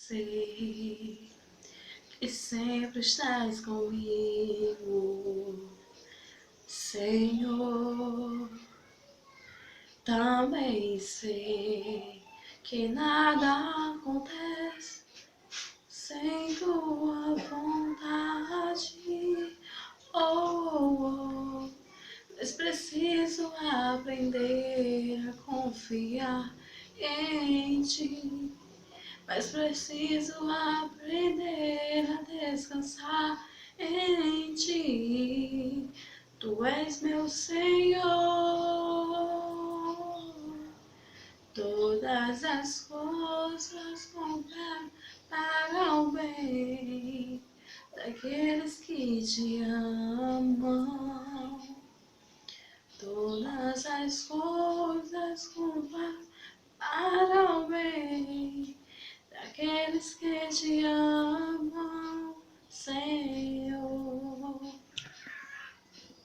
sei que sempre estás comigo, Senhor. Também sei que nada acontece sem tua vontade. Oh, mas preciso aprender a confiar em ti. Mas preciso aprender a descansar em ti. Tu és meu Senhor. Todas as coisas cooperam para o bem daqueles que te amam. Todas as coisas cooperam para o bem daqueles que te amam, Senhor.